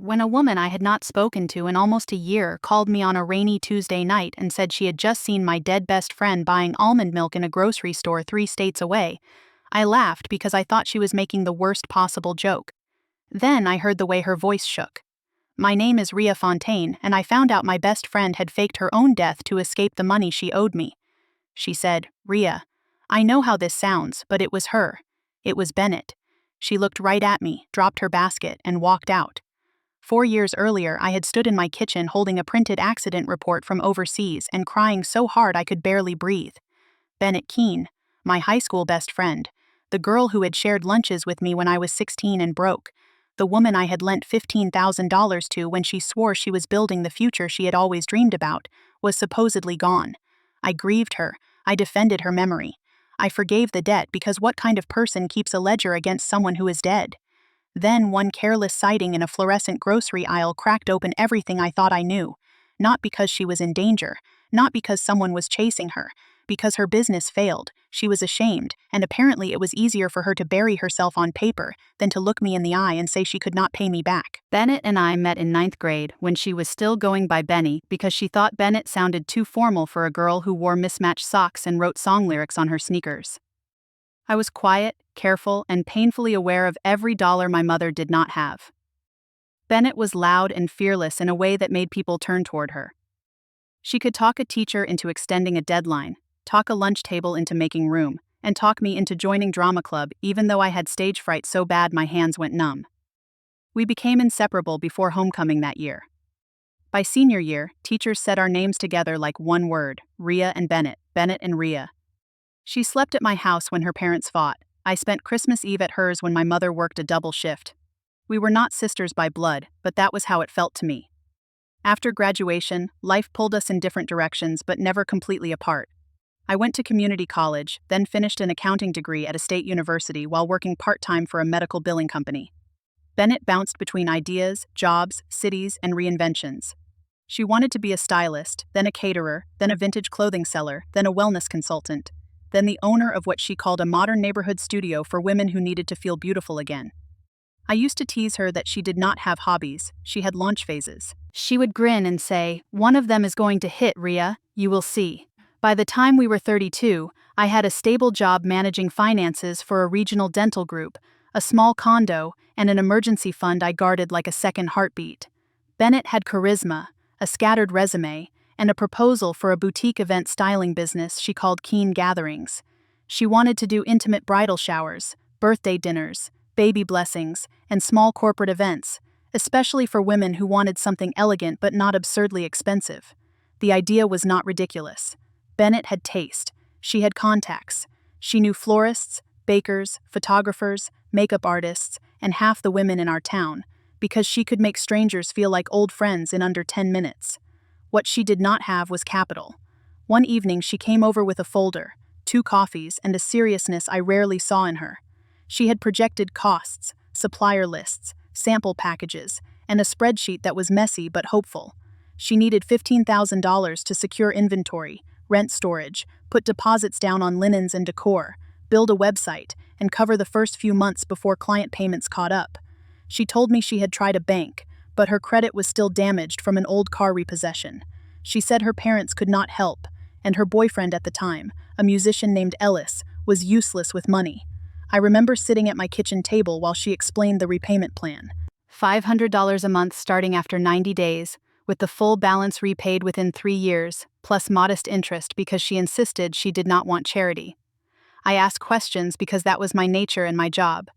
when a woman I had not spoken to in almost a year called me on a rainy Tuesday night and said she had just seen my dead best friend buying almond milk in a grocery store 3 states away. I laughed because I thought she was making the worst possible joke. Then I heard the way her voice shook. My name is Rhea Fontaine, and I found out my best friend had faked her own death to escape the money she owed me. She said, Rhea, I know how this sounds, but it was her. It was Bennett. She looked right at me, dropped her basket, and walked out. 4 years earlier, I had stood in my kitchen holding a printed accident report from overseas and crying so hard I could barely breathe. Bennett Keene, my high school best friend, the girl who had shared lunches with me when I was 16 and broke, the woman I had lent $15,000 to when she swore she was building the future she had always dreamed about, was supposedly gone. I grieved her. I defended her memory. I forgave the debt because what kind of person keeps a ledger against someone who is dead? Then one careless sighting in a fluorescent grocery aisle cracked open everything I thought I knew. Not because she was in danger, not because someone was chasing her, because her business failed, she was ashamed, and apparently it was easier for her to bury herself on paper than to look me in the eye and say she could not pay me back. Bennett and I met in 9th grade when she was still going by Benny because she thought Bennett sounded too formal for a girl who wore mismatched socks and wrote song lyrics on her sneakers. I was quiet, careful, and painfully aware of every dollar my mother did not have. Bennett was loud and fearless in a way that made people turn toward her. She could talk a teacher into extending a deadline, talk a lunch table into making room, and talk me into joining drama club even though I had stage fright so bad my hands went numb. We became inseparable before homecoming that year. By senior year, teachers said our names together like one word, Rhea and Bennett, Bennett and Rhea. She slept at my house when her parents fought. I spent Christmas Eve at hers when my mother worked a double shift. We were not sisters by blood, but that was how it felt to me. After graduation, life pulled us in different directions but never completely apart. I went to community college, then finished an accounting degree at a state university while working part-time for a medical billing company. Bennett bounced between ideas, jobs, cities, and reinventions. She wanted to be a stylist, then a caterer, then a vintage clothing seller, then a wellness consultant, then the owner of what she called a modern neighborhood studio for women who needed to feel beautiful again. I used to tease her that she did not have hobbies, she had launch phases. She would grin and say, "One of them is going to hit, Rhea, you will see." By the time we were 32, I had a stable job managing finances for a regional dental group, a small condo, and an emergency fund I guarded like a second heartbeat. Bennett had charisma, a scattered resume, and a proposal for a boutique event styling business she called Keene Gatherings. She wanted to do intimate bridal showers, birthday dinners, baby blessings, and small corporate events, especially for women who wanted something elegant but not absurdly expensive. The idea was not ridiculous. Bennett had taste. She had contacts. She knew florists, bakers, photographers, makeup artists, and half the women in our town, because she could make strangers feel like old friends in under 10 minutes. What she did not have was capital. One evening she came over with a folder, 2 coffees, and a seriousness I rarely saw in her. She had projected costs, supplier lists, sample packages, and a spreadsheet that was messy but hopeful. She needed $15,000 to secure inventory, rent storage, put deposits down on linens and decor, build a website, and cover the first few months before client payments caught up. She told me she had tried a bank, but her credit was still damaged from an old car repossession. She said her parents could not help, and her boyfriend at the time, a musician named Ellis, was useless with money. I remember sitting at my kitchen table while she explained the repayment plan. $500 a month starting after 90 days, with the full balance repaid within 3 years, plus modest interest because she insisted she did not want charity. I asked questions because that was my nature and my job.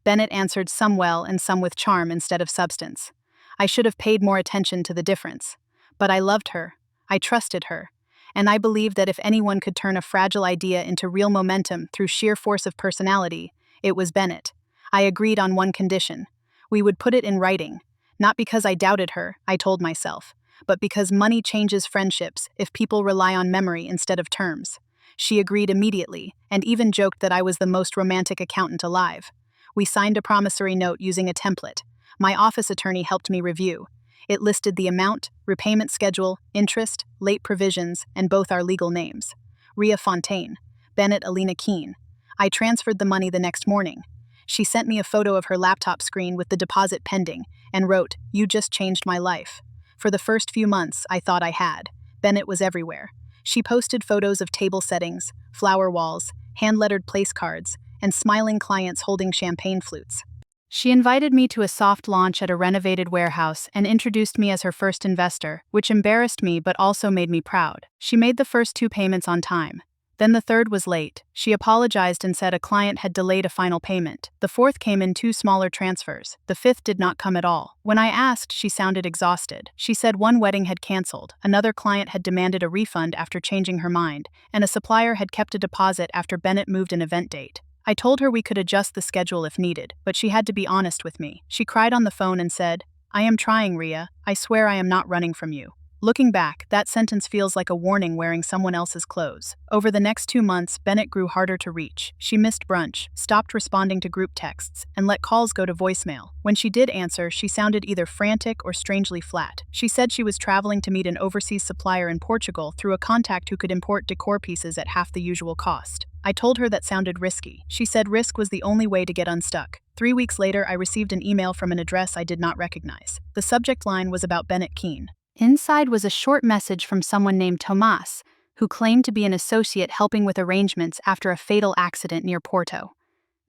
Bennett answered some well and some with charm instead of substance. I should have paid more attention to the difference. But I loved her, I trusted her, and I believed that if anyone could turn a fragile idea into real momentum through sheer force of personality, it was Bennett. I agreed on one condition. We would put it in writing, not because I doubted her, I told myself, but because money changes friendships if people rely on memory instead of terms. She agreed immediately, and even joked that I was the most romantic accountant alive. We signed a promissory note using a template. My office attorney helped me review. It listed the amount, repayment schedule, interest, late provisions, and both our legal names. Rhea Fontaine, Bennett Alina Keene. I transferred the money the next morning. She sent me a photo of her laptop screen with the deposit pending and wrote, "You just changed my life." For the first few months, I thought I had. Bennett was everywhere. She posted photos of table settings, flower walls, hand-lettered place cards, and smiling clients holding champagne flutes. She invited me to a soft launch at a renovated warehouse and introduced me as her first investor, which embarrassed me but also made me proud. She made the first 2 payments on time. Then the third was late. She apologized and said a client had delayed a final payment. The fourth came in 2 smaller transfers. The fifth did not come at all. When I asked, she sounded exhausted. She said one wedding had canceled, another client had demanded a refund after changing her mind, and a supplier had kept a deposit after Bennett moved an event date. I told her we could adjust the schedule if needed, but she had to be honest with me. She cried on the phone and said, "I am trying, Rhea. I swear I am not running from you." Looking back, that sentence feels like a warning wearing someone else's clothes. Over the next 2 months, Bennett grew harder to reach. She missed brunch, stopped responding to group texts, and let calls go to voicemail. When she did answer, she sounded either frantic or strangely flat. She said she was traveling to meet an overseas supplier in Portugal through a contact who could import decor pieces at half the usual cost. I told her that sounded risky. She said risk was the only way to get unstuck. 3 weeks later, I received an email from an address I did not recognize. The subject line was about Bennett Keene. Inside was a short message from someone named Tomas, who claimed to be an associate helping with arrangements after a fatal accident near Porto.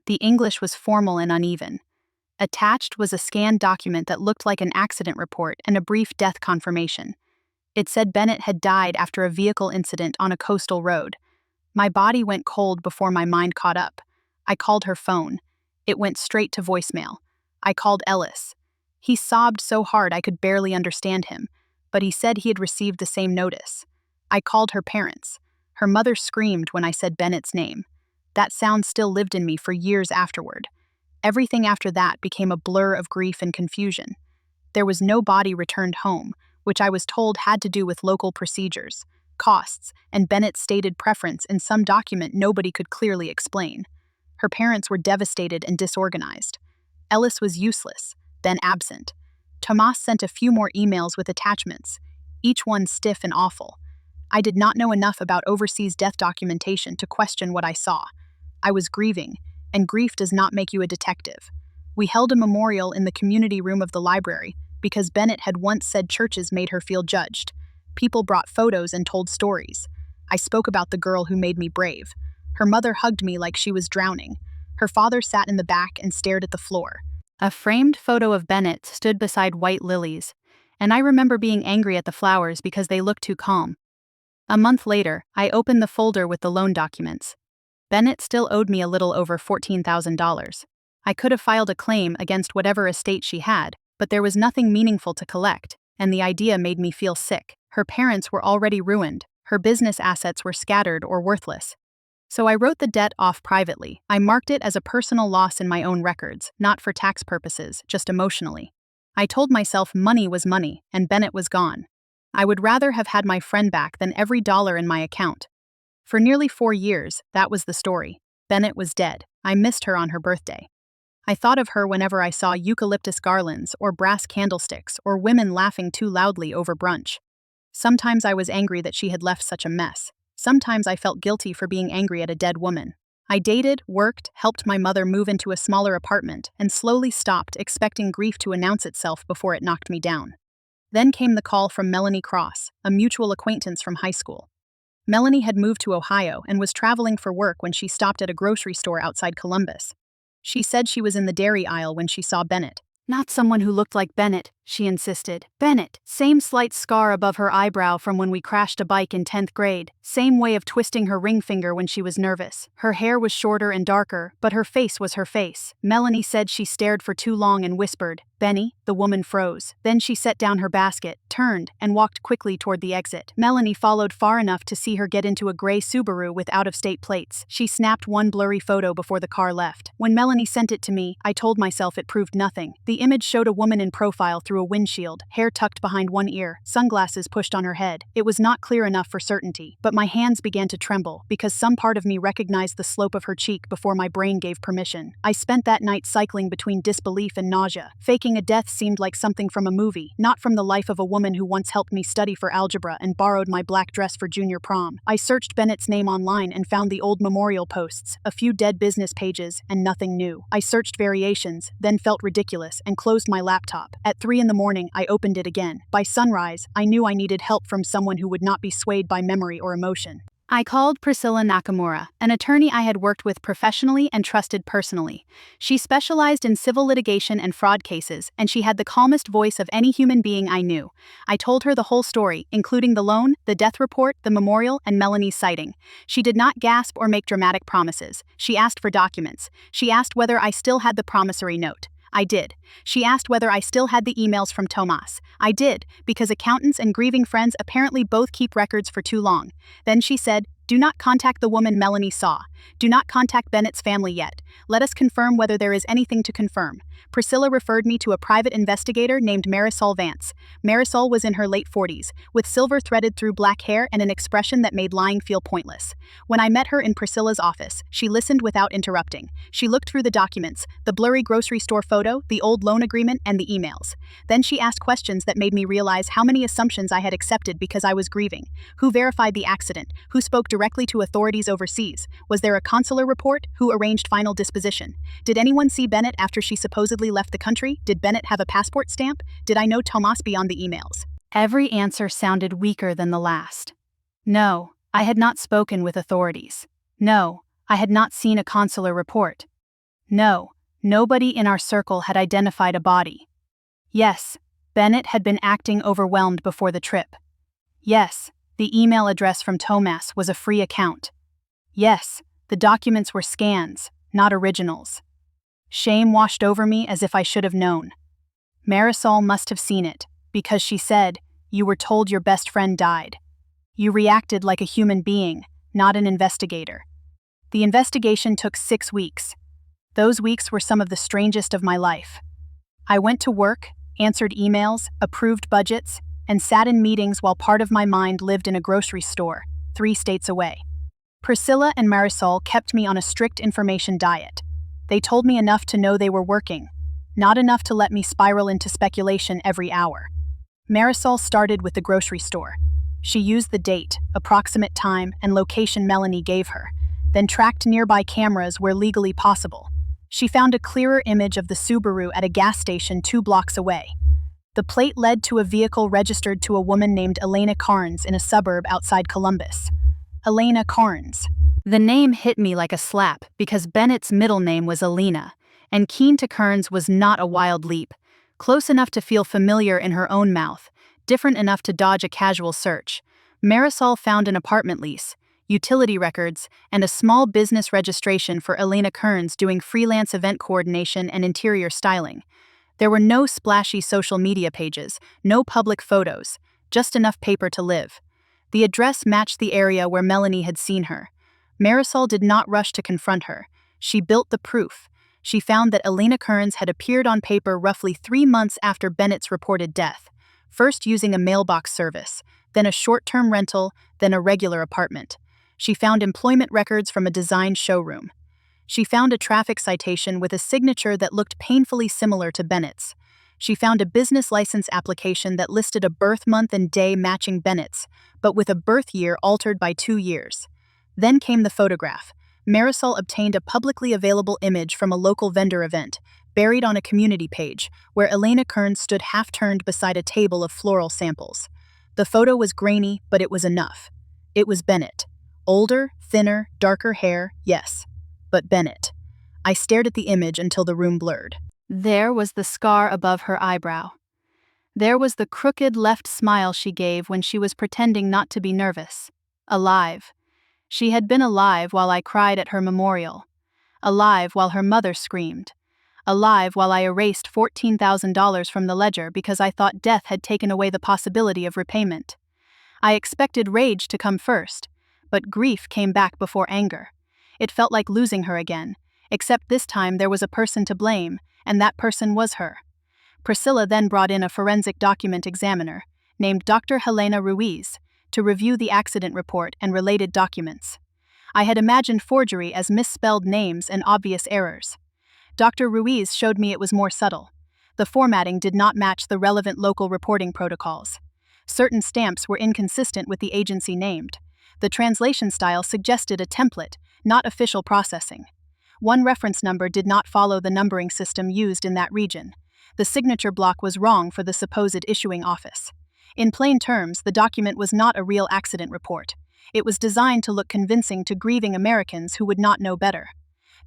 The English was formal and uneven. Attached was a scanned document that looked like an accident report and a brief death confirmation. It said Bennett had died after a vehicle incident on a coastal road. My body went cold before my mind caught up. I called her phone. It went straight to voicemail. I called Ellis. He sobbed so hard I could barely understand him, but he said he had received the same notice. I called her parents. Her mother screamed when I said Bennett's name. That sound still lived in me for years afterward. Everything after that became a blur of grief and confusion. There was no body returned home, which I was told had to do with local procedures, costs, and Bennett's stated preference in some document nobody could clearly explain. Her parents were devastated and disorganized. Ellis was useless, then absent. Tomas sent a few more emails with attachments, each one stiff and awful. I did not know enough about overseas death documentation to question what I saw. I was grieving, and grief does not make you a detective. We held a memorial in the community room of the library because Bennett had once said churches made her feel judged. People brought photos and told stories. I spoke about the girl who made me brave. Her mother hugged me like she was drowning. Her father sat in the back and stared at the floor. A framed photo of Bennett stood beside white lilies, and I remember being angry at the flowers because they looked too calm. A month later, I opened the folder with the loan documents. Bennett still owed me a little over $14,000. I could have filed a claim against whatever estate she had, but there was nothing meaningful to collect, and the idea made me feel sick. Her parents were already ruined, her business assets were scattered or worthless. So I wrote the debt off privately. I marked it as a personal loss in my own records, not for tax purposes, just emotionally. I told myself money was money, and Bennett was gone. I would rather have had my friend back than every dollar in my account. For nearly 4 years, that was the story. Bennett was dead. I missed her on her birthday. I thought of her whenever I saw eucalyptus garlands or brass candlesticks or women laughing too loudly over brunch. Sometimes I was angry that she had left such a mess. Sometimes I felt guilty for being angry at a dead woman. I dated, worked, helped my mother move into a smaller apartment, and slowly stopped, expecting grief to announce itself before it knocked me down. Then came the call from Melanie Cross, a mutual acquaintance from high school. Melanie had moved to Ohio and was traveling for work when she stopped at a grocery store outside Columbus. She said she was in the dairy aisle when she saw Bennett. "Not someone who looked like Bennett," she insisted. "Bennett, same slight scar above her eyebrow from when we crashed a bike in 10th grade, same way of twisting her ring finger when she was nervous. Her hair was shorter and darker, but her face was her face." Melanie said she stared for too long and whispered, "Benny." The woman froze. Then she set down her basket, turned, and walked quickly toward the exit. Melanie followed far enough to see her get into a gray Subaru with out-of-state plates. She snapped one blurry photo before the car left. When Melanie sent it to me, I told myself it proved nothing. The image showed a woman in profile through through a windshield, hair tucked behind one ear, sunglasses pushed on her head. It was not clear enough for certainty, but my hands began to tremble because some part of me recognized the slope of her cheek before my brain gave permission. I spent that night cycling between disbelief and nausea. Faking a death seemed like something from a movie, not from the life of a woman who once helped me study for algebra and borrowed my black dress for junior prom. I searched Bennett's name online and found the old memorial posts, a few dead business pages, and nothing new. I searched variations, then felt ridiculous and closed my laptop. At 3 in the morning, I opened it again. By sunrise, I knew I needed help from someone who would not be swayed by memory or emotion. I called Priscilla Nakamura, an attorney I had worked with professionally and trusted personally. She specialized in civil litigation and fraud cases, and she had the calmest voice of any human being I knew. I told her the whole story, including the loan, the death report, the memorial, and Melanie's sighting. She did not gasp or make dramatic promises. She asked for documents. She asked whether I still had the promissory note. I did. She asked whether I still had the emails from Tomas. I did, because accountants and grieving friends apparently both keep records for too long. Then she said, "Do not contact the woman Melanie saw. Do not contact Bennett's family yet. Let us confirm whether there is anything to confirm." Priscilla referred me to a private investigator named Marisol Vance. Marisol was in her late 40s, with silver threaded through black hair and an expression that made lying feel pointless. When I met her in Priscilla's office, she listened without interrupting. She looked through the documents, the blurry grocery store photo, the old loan agreement, and the emails. Then she asked questions that made me realize how many assumptions I had accepted because I was grieving. Who verified the accident? Who spoke directly to authorities overseas? Was there a consular report? Who arranged final disposition? Did anyone see Bennett after she supposedly left the country? Did Bennett have a passport stamp? Did I know Tomas beyond the emails? Every answer sounded weaker than the last. No, I had not spoken with authorities. No, I had not seen a consular report. No, nobody in our circle had identified a body. Yes, Bennett had been acting overwhelmed before the trip. Yes, the email address from Tomas was a free account. Yes, the documents were scans, not originals. Shame washed over me as if I should have known. Marisol must have seen it, because she said, "You were told your best friend died. You reacted like a human being, not an investigator." The investigation took 6 weeks. Those weeks were some of the strangest of my life. I went to work, answered emails, approved budgets, and sat in meetings while part of my mind lived in a grocery store, 3 states away. Priscilla and Marisol kept me on a strict information diet. They told me enough to know they were working, not enough to let me spiral into speculation every hour. Marisol started with the grocery store. She used the date, approximate time, and location Melanie gave her, then tracked nearby cameras where legally possible. She found a clearer image of the Subaru at a gas station 2 blocks away. The plate led to a vehicle registered to a woman named Elena Carnes in a suburb outside Columbus. Elena Carnes. The name hit me like a slap because Bennett's middle name was Elena, and Keene to Kearns was not a wild leap, close enough to feel familiar in her own mouth, different enough to dodge a casual search. Marisol found an apartment lease, utility records, and a small business registration for Elena Kearns doing freelance event coordination and interior styling. There were no splashy social media pages, no public photos, just enough paper to live. The address matched the area where Melanie had seen her. Marisol did not rush to confront her. She built the proof. She found that Elena Kearns had appeared on paper roughly 3 months after Bennett's reported death, first using a mailbox service, then a short-term rental, then a regular apartment. She found employment records from a design showroom. She found a traffic citation with a signature that looked painfully similar to Bennett's. She found a business license application that listed a birth month and day matching Bennett's, but with a birth year altered by 2 years. Then came the photograph. Marisol obtained a publicly available image from a local vendor event, buried on a community page, where Elena Kearns stood half-turned beside a table of floral samples. The photo was grainy, but it was enough. It was Bennett. Older, thinner, darker hair, yes, but Bennett. I stared at the image until the room blurred. There was the scar above her eyebrow. There was the crooked left smile she gave when she was pretending not to be nervous. Alive. She had been alive while I cried at her memorial. Alive while her mother screamed. Alive while I erased $14,000 from the ledger because I thought death had taken away the possibility of repayment. I expected rage to come first, but grief came back before anger. It felt like losing her again, except this time there was a person to blame, and that person was her. Priscilla then brought in a forensic document examiner, named Dr. Helena Ruiz, to review the accident report and related documents. I had imagined forgery as misspelled names and obvious errors. Dr. Ruiz showed me it was more subtle. The formatting did not match the relevant local reporting protocols. Certain stamps were inconsistent with the agency named. The translation style suggested a template, not official processing. One reference number did not follow the numbering system used in that region. The signature block was wrong for the supposed issuing office. In plain terms, the document was not a real accident report. It was designed to look convincing to grieving Americans who would not know better.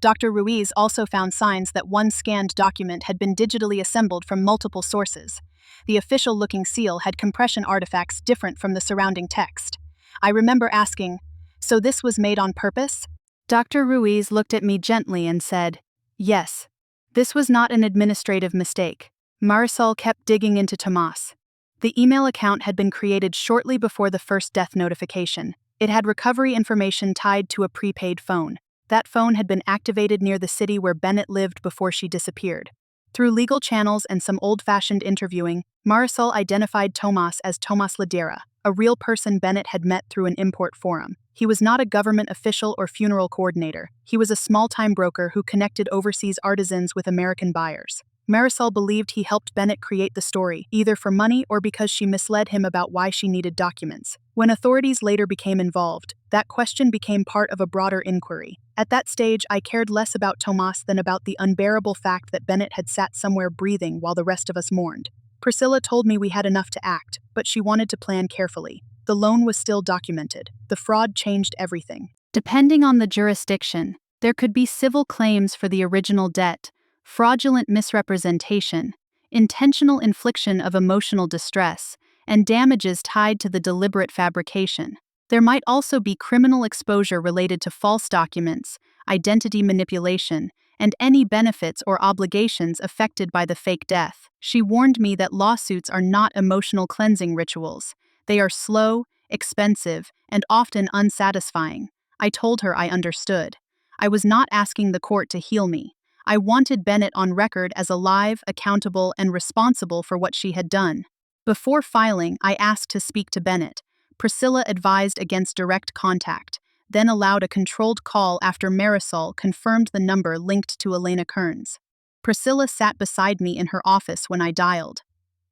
Dr. Ruiz also found signs that one scanned document had been digitally assembled from multiple sources. The official-looking seal had compression artifacts different from the surrounding text. I remember asking, "So this was made on purpose?" Dr. Ruiz looked at me gently and said, "Yes. This was not an administrative mistake." Marisol kept digging into Tomas. The email account had been created shortly before the first death notification. It had recovery information tied to a prepaid phone. That phone had been activated near the city where Bennett lived before she disappeared. Through legal channels and some old-fashioned interviewing, Marisol identified Tomas as Tomas Ladera, a real person Bennett had met through an import forum. He was not a government official or funeral coordinator. He was a small-time broker who connected overseas artisans with American buyers. Marisol believed he helped Bennett create the story, either for money or because she misled him about why she needed documents. When authorities later became involved, that question became part of a broader inquiry. At that stage, I cared less about Tomas than about the unbearable fact that Bennett had sat somewhere breathing while the rest of us mourned. Priscilla told me we had enough to act, but she wanted to plan carefully. The loan was still documented. The fraud changed everything. Depending on the jurisdiction, there could be civil claims for the original debt, fraudulent misrepresentation, intentional infliction of emotional distress, and damages tied to the deliberate fabrication. There might also be criminal exposure related to false documents, identity manipulation, and any benefits or obligations affected by the fake death. She warned me that lawsuits are not emotional cleansing rituals. They are slow, expensive, and often unsatisfying. I told her I understood. I was not asking the court to heal me. I wanted Bennett on record as alive, accountable, and responsible for what she had done. Before filing, I asked to speak to Bennett. Priscilla advised against direct contact, then allowed a controlled call after Marisol confirmed the number linked to Elena Kearns. Priscilla sat beside me in her office when I dialed.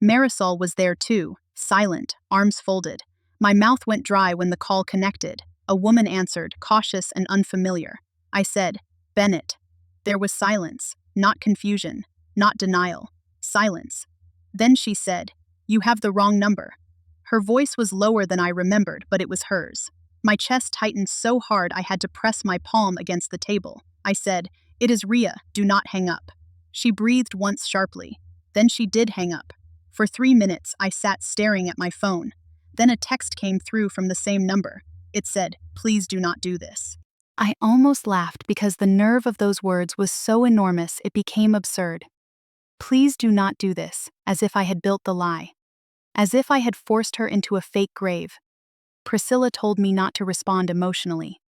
Marisol was there too, silent, arms folded. My mouth went dry when the call connected. A woman answered, cautious and unfamiliar. I said, "Bennett." There was silence, not confusion, not denial. Silence. Then she said, "You have the wrong number." Her voice was lower than I remembered, but it was hers. My chest tightened so hard I had to press my palm against the table. I said, "It is Rhea, do not hang up." She breathed once sharply. Then she did hang up. For 3 minutes, I sat staring at my phone. Then a text came through from the same number. It said, "Please do not do this." I almost laughed because the nerve of those words was so enormous it became absurd. Please do not do this, as if I had built the lie. As if I had forced her into a fake grave. Priscilla told me not to respond emotionally.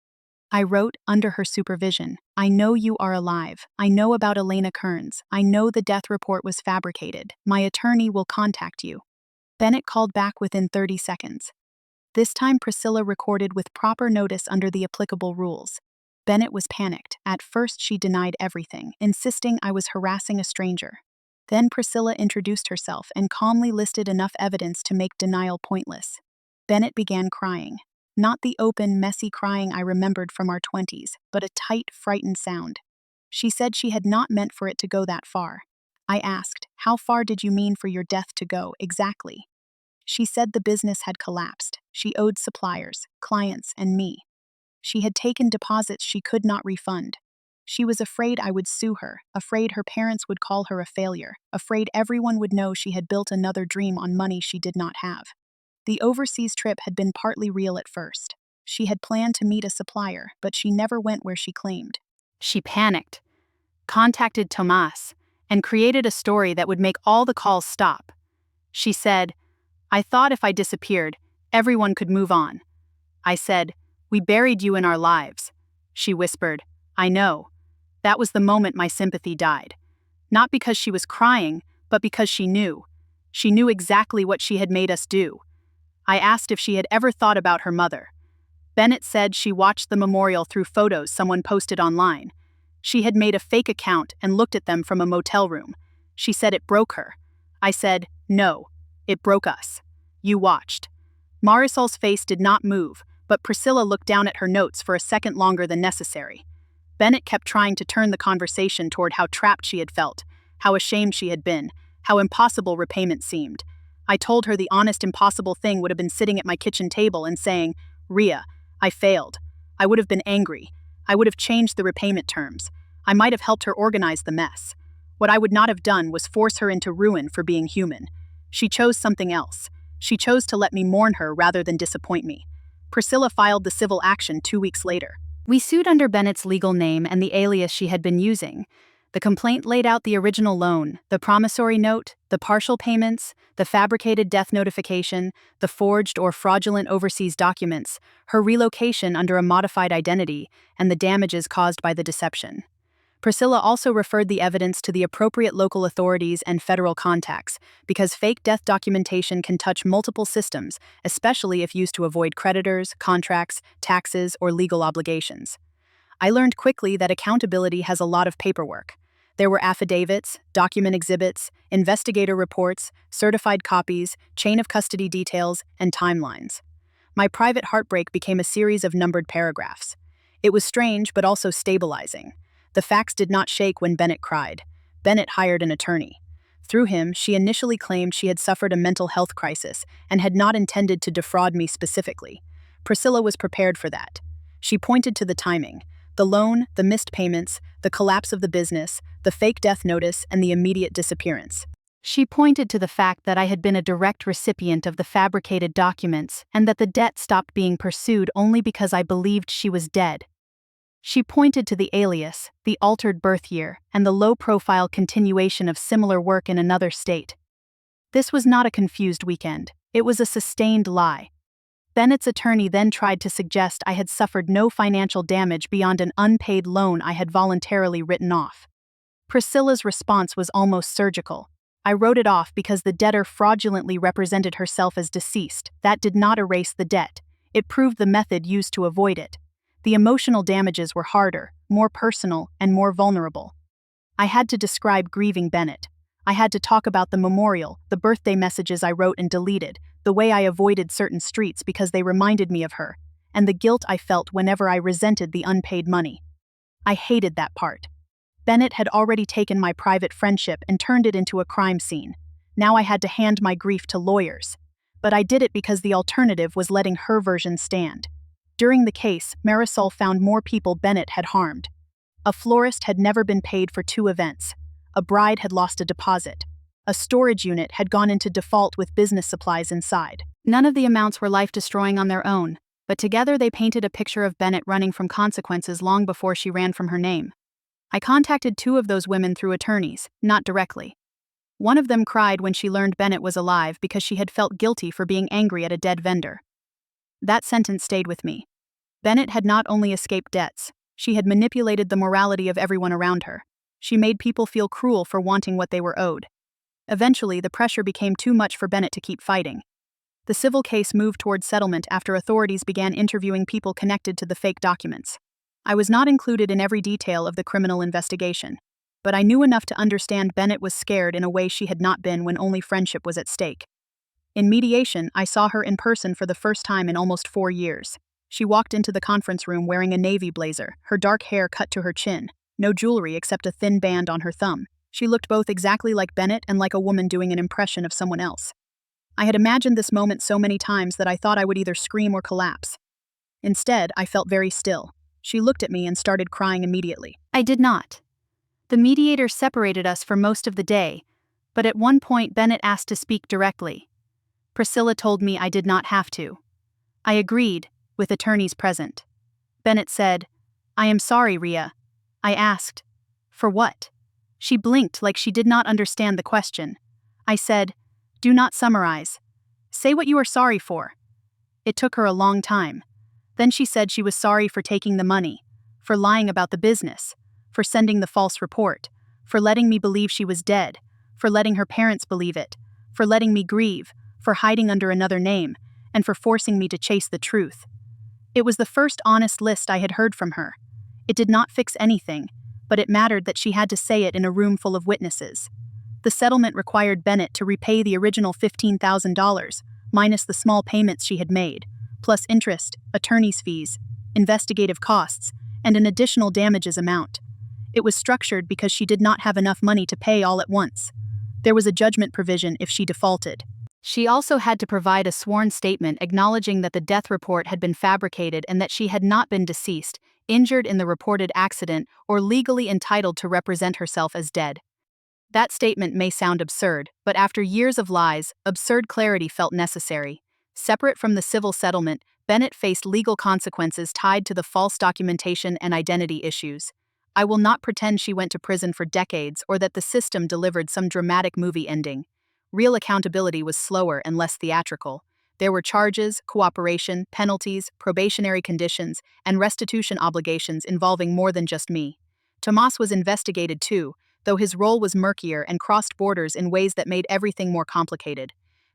I wrote, under her supervision, "I know you are alive. I know about Elena Kearns. I know the death report was fabricated. My attorney will contact you." Bennett called back within 30 seconds. This time Priscilla recorded with proper notice under the applicable rules. Bennett was panicked. At first she denied everything, insisting I was harassing a stranger. Then Priscilla introduced herself and calmly listed enough evidence to make denial pointless. Bennett began crying. Not the open, messy crying I remembered from our 20s, but a tight, frightened sound. She said she had not meant for it to go that far. I asked, "How far did you mean for your death to go, exactly?" She said the business had collapsed. She owed suppliers, clients, and me. She had taken deposits she could not refund. She was afraid I would sue her, afraid her parents would call her a failure, afraid everyone would know she had built another dream on money she did not have. The overseas trip had been partly real at first. She had planned to meet a supplier, but she never went where she claimed. She panicked, contacted Tomas, and created a story that would make all the calls stop. She said, "I thought if I disappeared, everyone could move on." I said, "We buried you in our lives." She whispered, "I know." That was the moment my sympathy died. Not because she was crying, but but because she knew. She knew exactly what she had made us do. I asked if she had ever thought about her mother. Bennett said she watched the memorial through photos someone posted online. She had made a fake account and looked at them from a motel room. She said it broke her. I said, no, it broke us. You watched. Marisol's face did not move, but Priscilla looked down at her notes for a second longer than necessary. Bennett kept trying to turn the conversation toward how trapped she had felt, how ashamed she had been, how impossible repayment seemed. I told her the honest impossible thing would have been sitting at my kitchen table and saying, Rhea, I failed. I would have been angry. I would have changed the repayment terms. I might have helped her organize the mess. What I would not have done was force her into ruin for being human. She chose something else. She chose to let me mourn her rather than disappoint me. Priscilla filed the civil action 2 weeks later. We sued under Bennett's legal name and the alias she had been using. The complaint laid out the original loan, the promissory note, the partial payments, the fabricated death notification, the forged or fraudulent overseas documents, her relocation under a modified identity, and the damages caused by the deception. Priscilla also referred the evidence to the appropriate local authorities and federal contacts, because fake death documentation can touch multiple systems, especially if used to avoid creditors, contracts, taxes, or legal obligations. I learned quickly that accountability has a lot of paperwork. There were affidavits, document exhibits, investigator reports, certified copies, chain of custody details, and timelines. My private heartbreak became a series of numbered paragraphs. It was strange but also stabilizing. The facts did not shake when Bennett cried. Bennett hired an attorney. Through him, she initially claimed she had suffered a mental health crisis and had not intended to defraud me specifically. Priscilla was prepared for that. She pointed to the timing. The loan, the missed payments, the collapse of the business, the fake death notice, and the immediate disappearance. She pointed to the fact that I had been a direct recipient of the fabricated documents and that the debt stopped being pursued only because I believed she was dead. She pointed to the alias, the altered birth year, and the low-profile continuation of similar work in another state. This was not a confused weekend. It was a sustained lie. Bennett's attorney then tried to suggest I had suffered no financial damage beyond an unpaid loan I had voluntarily written off. Priscilla's response was almost surgical. I wrote it off because the debtor fraudulently represented herself as deceased. That did not erase the debt. It proved the method used to avoid it. The emotional damages were harder, more personal, and more vulnerable. I had to describe grieving Bennett. I had to talk about the memorial, the birthday messages I wrote and deleted, the way I avoided certain streets because they reminded me of her, and the guilt I felt whenever I resented the unpaid money. I hated that part. Bennett had already taken my private friendship and turned it into a crime scene. Now I had to hand my grief to lawyers. But I did it because the alternative was letting her version stand. During the case, Marisol found more people Bennett had harmed. A florist had never been paid for 2 events. A bride had lost a deposit. A storage unit had gone into default with business supplies inside. None of the amounts were life-destroying on their own, but together they painted a picture of Bennett running from consequences long before she ran from her name. I contacted 2 of those women through attorneys, not directly. One of them cried when she learned Bennett was alive because she had felt guilty for being angry at a dead vendor. That sentence stayed with me. Bennett had not only escaped debts, she had manipulated the morality of everyone around her. She made people feel cruel for wanting what they were owed. Eventually, the pressure became too much for Bennett to keep fighting. The civil case moved toward settlement after authorities began interviewing people connected to the fake documents. I was not included in every detail of the criminal investigation, but I knew enough to understand Bennett was scared in a way she had not been when only friendship was at stake. In mediation, I saw her in person for the first time in almost 4 years. She walked into the conference room wearing a navy blazer, her dark hair cut to her chin, no jewelry except a thin band on her thumb. She looked both exactly like Bennett and like a woman doing an impression of someone else. I had imagined this moment so many times that I thought I would either scream or collapse. Instead, I felt very still. She looked at me and started crying immediately. I did not. The mediator separated us for most of the day, but at one point Bennett asked to speak directly. Priscilla told me I did not have to. I agreed, with attorneys present. Bennett said, "I am sorry, Rhea." I asked, "For what?" She blinked like she did not understand the question. I said, "Do not summarize. Say what you are sorry for." It took her a long time. Then she said she was sorry for taking the money, for lying about the business, for sending the false report, for letting me believe she was dead, for letting her parents believe it, for letting me grieve, for hiding under another name, and for forcing me to chase the truth. It was the first honest list I had heard from her. It did not fix anything, but it mattered that she had to say it in a room full of witnesses. The settlement required Bennett to repay the original $15,000, minus the small payments she had made, plus interest, attorney's fees, investigative costs, and an additional damages amount. It was structured because she did not have enough money to pay all at once. There was a judgment provision if she defaulted. She also had to provide a sworn statement acknowledging that the death report had been fabricated and that she had not been deceased, injured in the reported accident, or legally entitled to represent herself as dead. That statement may sound absurd, but after years of lies, absurd clarity felt necessary. Separate from the civil settlement, Bennett faced legal consequences tied to the false documentation and identity issues. I will not pretend she went to prison for decades or that the system delivered some dramatic movie ending. Real accountability was slower and less theatrical. There were charges, cooperation, penalties, probationary conditions, and restitution obligations involving more than just me. Tomas was investigated too, though his role was murkier and crossed borders in ways that made everything more complicated.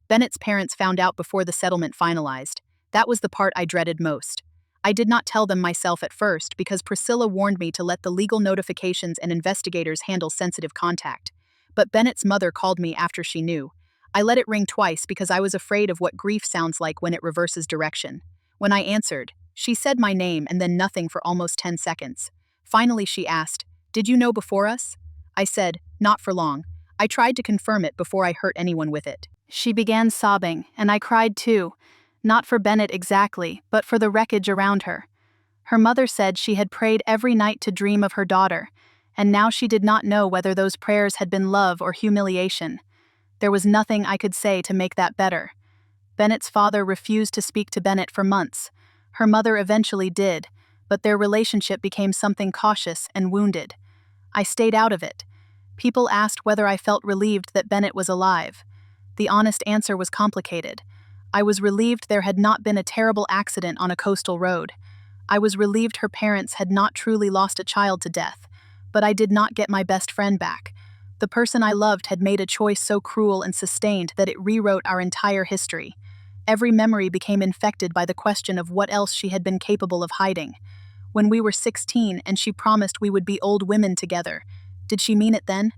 Bennett's parents found out before the settlement finalized. That was the part I dreaded most. I did not tell them myself at first because Priscilla warned me to let the legal notifications and investigators handle sensitive contact. But Bennett's mother called me after she knew. I let it ring twice because I was afraid of what grief sounds like when it reverses direction. When I answered, she said my name and then nothing for almost 10 seconds. Finally she asked, "Did you know before us?" I said, "Not for long." I tried to confirm it before I hurt anyone with it. She began sobbing, and I cried too. Not for Bennett exactly, but for the wreckage around her. Her mother said she had prayed every night to dream of her daughter, and now she did not know whether those prayers had been love or humiliation. There was nothing I could say to make that better. Bennett's father refused to speak to Bennett for months. Her mother eventually did, but their relationship became something cautious and wounded. I stayed out of it. People asked whether I felt relieved that Bennett was alive. The honest answer was complicated. I was relieved there had not been a terrible accident on a coastal road. I was relieved her parents had not truly lost a child to death. But I did not get my best friend back. The person I loved had made a choice so cruel and sustained that it rewrote our entire history. Every memory became infected by the question of what else she had been capable of hiding. When we were 16 and she promised we would be old women together, did she mean it then?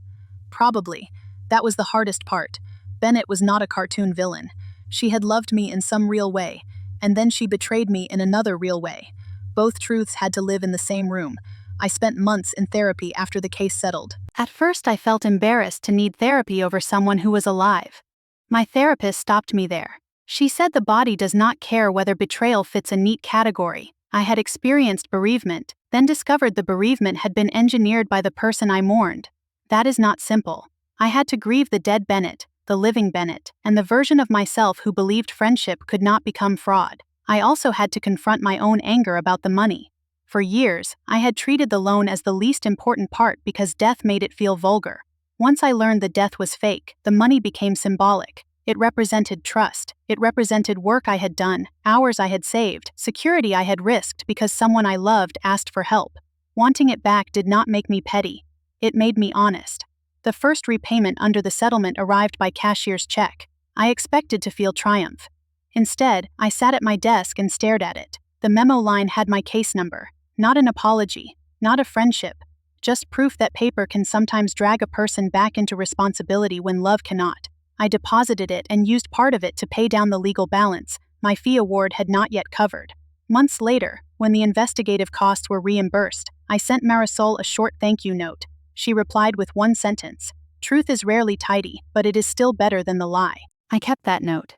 Probably. That was the hardest part. Bennett was not a cartoon villain. She had loved me in some real way, and then she betrayed me in another real way. Both truths had to live in the same room. I spent months in therapy after the case settled. At first I felt embarrassed to need therapy over someone who was alive. My therapist stopped me there. She said the body does not care whether betrayal fits a neat category. I had experienced bereavement, then discovered the bereavement had been engineered by the person I mourned. That is not simple. I had to grieve the dead Bennett, the living Bennett, and the version of myself who believed friendship could not become fraud. I also had to confront my own anger about the money. For years, I had treated the loan as the least important part because death made it feel vulgar. Once I learned the death was fake, the money became symbolic. It represented trust. It represented work I had done, hours I had saved, security I had risked because someone I loved asked for help. Wanting it back did not make me petty. It made me honest. The first repayment under the settlement arrived by cashier's check. I expected to feel triumph. Instead, I sat at my desk and stared at it. The memo line had my case number. Not an apology, not a friendship, just proof that paper can sometimes drag a person back into responsibility when love cannot. I deposited it and used part of it to pay down the legal balance my fee award had not yet covered. Months later, when the investigative costs were reimbursed, I sent Marisol a short thank you note. She replied with one sentence, "Truth is rarely tidy, but it is still better than the lie." I kept that note.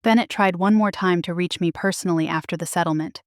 Bennett tried one more time to reach me personally after the settlement.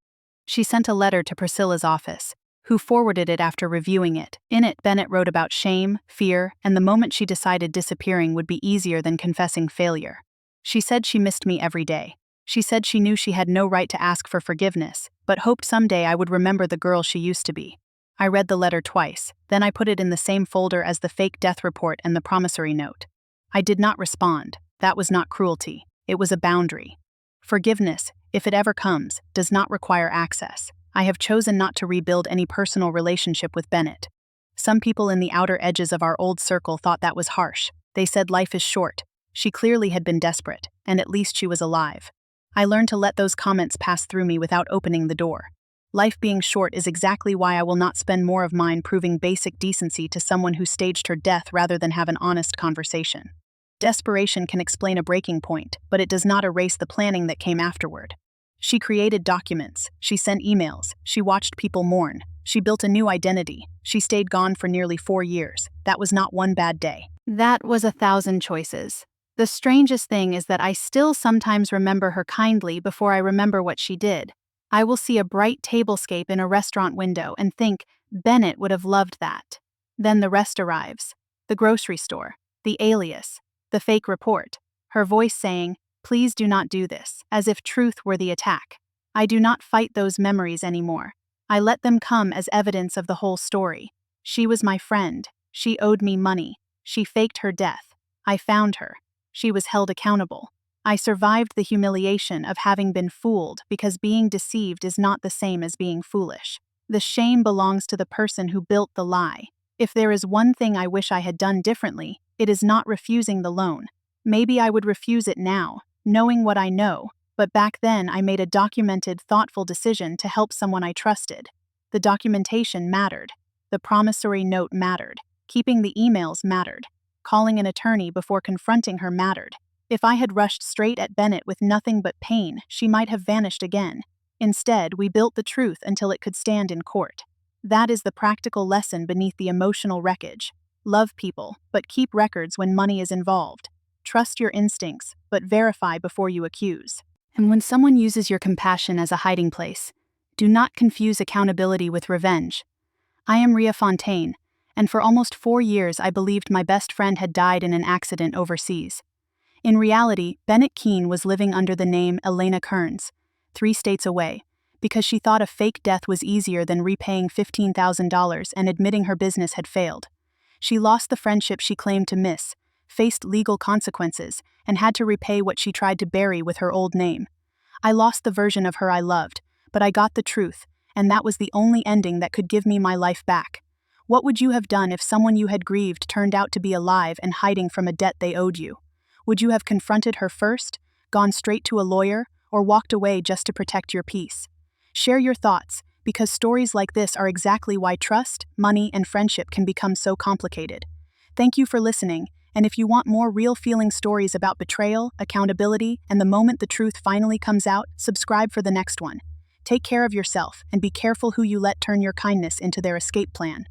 She sent a letter to Priscilla's office, who forwarded it after reviewing it. In it, Bennett wrote about shame, fear, and the moment she decided disappearing would be easier than confessing failure. She said she missed me every day. She said she knew she had no right to ask for forgiveness, but hoped someday I would remember the girl she used to be. I read the letter twice, then I put it in the same folder as the fake death report and the promissory note. I did not respond. That was not cruelty. It was a boundary. Forgiveness, if it ever comes, does not require access. I have chosen not to rebuild any personal relationship with Bennett. Some people in the outer edges of our old circle thought that was harsh. They said life is short. She clearly had been desperate, and at least she was alive. I learned to let those comments pass through me without opening the door. Life being short is exactly why I will not spend more of mine proving basic decency to someone who staged her death rather than have an honest conversation. Desperation can explain a breaking point, but it does not erase the planning that came afterward. She created documents, she sent emails, she watched people mourn, she built a new identity, she stayed gone for nearly 4 years. That was not one bad day. That was 1,000 choices. The strangest thing is that I still sometimes remember her kindly before I remember what she did. I will see a bright tablescape in a restaurant window and think, Bennett would have loved that. Then the rest arrives. The grocery store, the alias, the fake report, her voice saying, please do not do this, as if truth were the attack. I do not fight those memories anymore. I let them come as evidence of the whole story. She was my friend. She owed me money. She faked her death. I found her. She was held accountable. I survived the humiliation of having been fooled because being deceived is not the same as being foolish. The shame belongs to the person who built the lie. If there is one thing I wish I had done differently, it is not refusing the loan. Maybe I would refuse it now, knowing what I know, but back then I made a documented, thoughtful decision to help someone I trusted. The documentation mattered. The promissory note mattered. Keeping the emails mattered. Calling an attorney before confronting her mattered. If I had rushed straight at Bennett with nothing but pain, she might have vanished again. Instead, we built the truth until it could stand in court. That is the practical lesson beneath the emotional wreckage. Love people, but keep records when money is involved. Trust your instincts, but verify before you accuse. And when someone uses your compassion as a hiding place, do not confuse accountability with revenge. I am Rhea Fontaine, and for almost 4 years I believed my best friend had died in an accident overseas. In reality, Bennett Keene was living under the name Elena Kearns, 3 states away, because she thought a fake death was easier than repaying $15,000 and admitting her business had failed. She lost the friendship she claimed to miss, faced legal consequences, and had to repay what she tried to bury with her old name. I lost the version of her I loved, but I got the truth, and that was the only ending that could give me my life back. What would you have done if someone you had grieved turned out to be alive and hiding from a debt they owed you? Would you have confronted her first, gone straight to a lawyer, or walked away just to protect your peace? Share your thoughts, because stories like this are exactly why trust, money, and friendship can become so complicated. Thank you for listening, and if you want more real-feeling stories about betrayal, accountability, and the moment the truth finally comes out, subscribe for the next one. Take care of yourself, and be careful who you let turn your kindness into their escape plan.